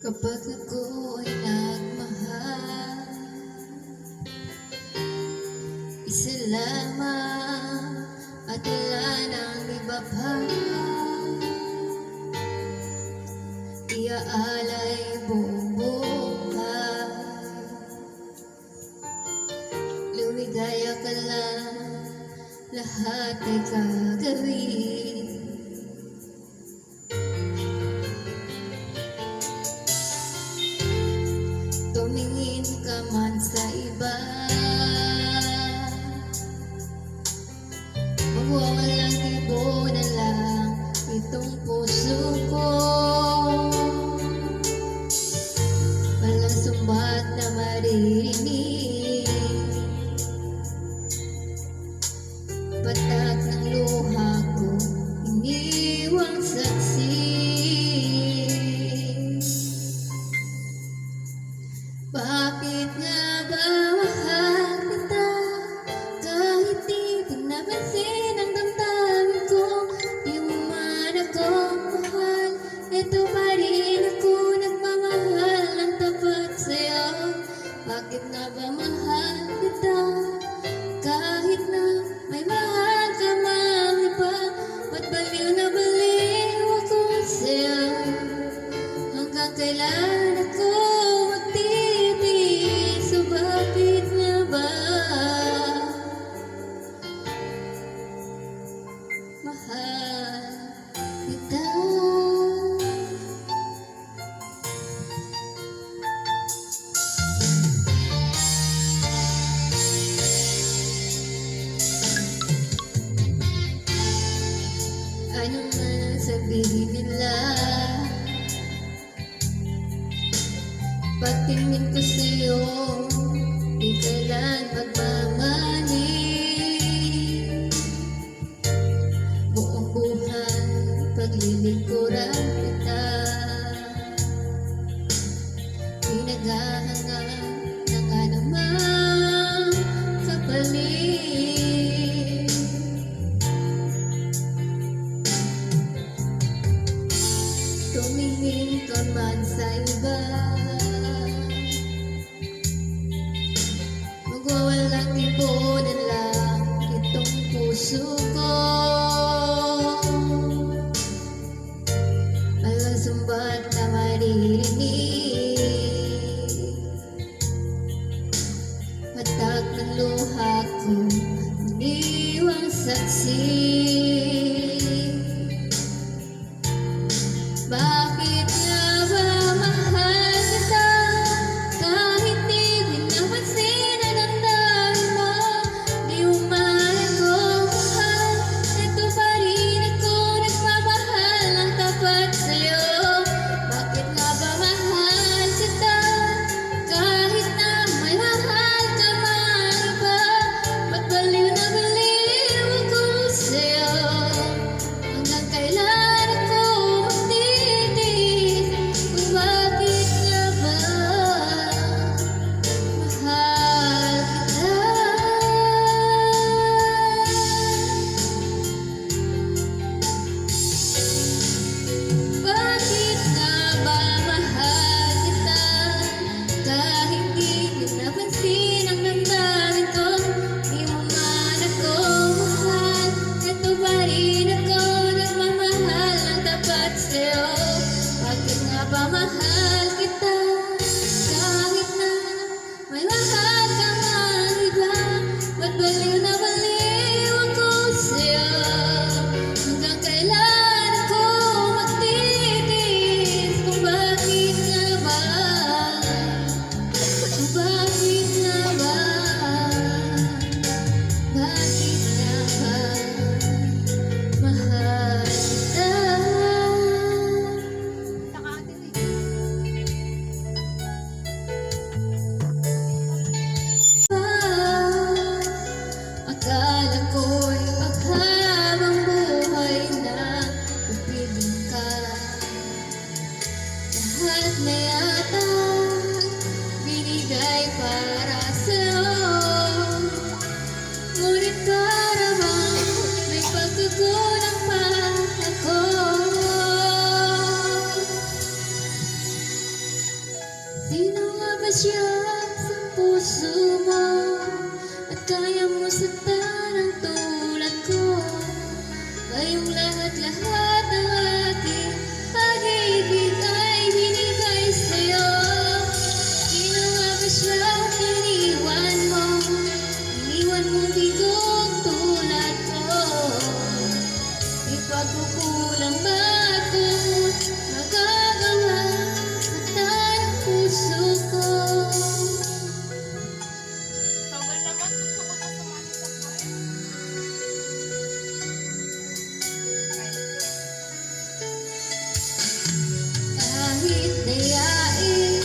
Kapag ako'y nagmahal, isa lamang at wala nang iba pa. Iaalay buong buhay, lumigaya ka lang, lahat ay gagawin. Tumingin ka man sa iba, magwawalang ibo na lang itong puso ko. Walang sumbat na maririnig, patak ng luha ko, iniwang saksi. Bakit nga ba mahal kita, kahit di pinapansin ang damdamin ko? Di mo man ako mahal, eto pa rin ako nagmamahal ng tapat sa'yo. Bakit nga ba mahal kita, kahit na may mahal ka mang iba? Ba't baliw na baliw ako sa'yo? Hanggang kailan ako magtitiis? O bakit nga ba mahal kita? Ano man ang sabihin nila, pagtingin ko sa'yo, di kailan magmamali. Buong buhay, paglilingkuran kita, di naghahangad ng anumang kapalit. Tumingin ka man sa iba, magwawalang ipunan lang itong puso ko. Walang sumbat na maririnig, patak ng luha ko, iniwang saksi. Bakit nga ba mahal kita, kahit di pinapansin ang damdamin mo? Di mo man ako mahal, eto pa rin ako nagmamahal ng tapat sa'yo. Bakit nga ba mahal kita, kahit na may mahal ka man iba? Ba't baliw na baliw ako sa'yo? Hanggang kailan ako magtitiis? Kung bakit nga ba mahal kita? Bakit nga ba mahal kita, kahit di pinapansin ang damdamin ko? Di mo man ako mahal, eto pa rin ako nagmamahal ng tapat sa'yo. Bakit nga ba mahal kita, kahit na may mahal ka mang iba? Ba't baliw na baliw ako sa'yo? Hanggang kailan ako magtitiis? Kung bakit nga ba, kung bakit nga ba, bakit nga ba mahal kita? Akala ko'y paghabang buhay na pipigil ka, lahat na yata binigay para sa'yo. Ngunit para bang may pagkukulang pa ako? Sino nga ba siya sa puso mo? At kaya mo saktan ang tulad ko? Ngayong lahat-lahat ng aking pag-ibig ay binigay sa'yo. Sino nga ba siya iniwan mo? Iniwan mong bigong tulad ko. May pagkukulang ba akong magagawa? Saktan ang puso ko. Tagal naman, gusto ko na sumali sa choir. Kahit dayain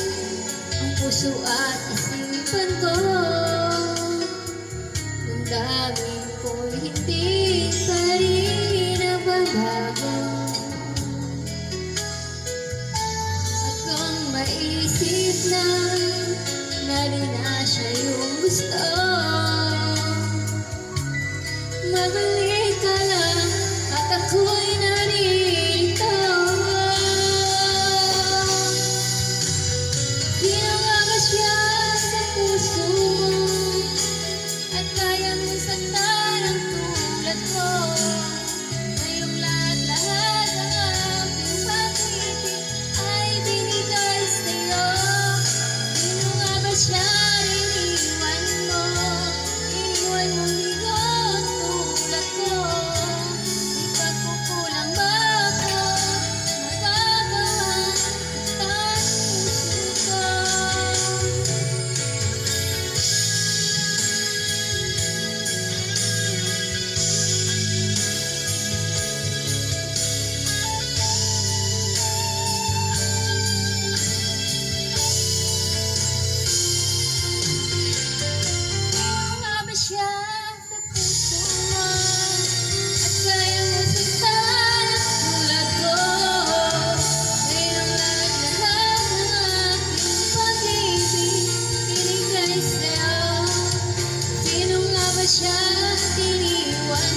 ang puso at isipan ko, damdamin ko'y hindi pa rin nababago. At kung maisip na rin na siya yung gusto, magbalik ka lang at ako'y narito. Sino nga ba siya sa puso mo? At kaya mong saktan ang tulad ko. Ngayong lahat-lahat ng aking pag-ibig ay binigay sa'yo. Sino nga ba siya iniwan mo? Iniwan mong bigot tulad ko. May pagkukulang ba ako magagawa? Saktan ang puso ko. Sino nga ba siya sa puso mo? At kaya mo saktan ang tulad ko. Ngayong lahat-lahat ng aking pag-ibig binigay sa'yo. Sino nga ba siya iniwan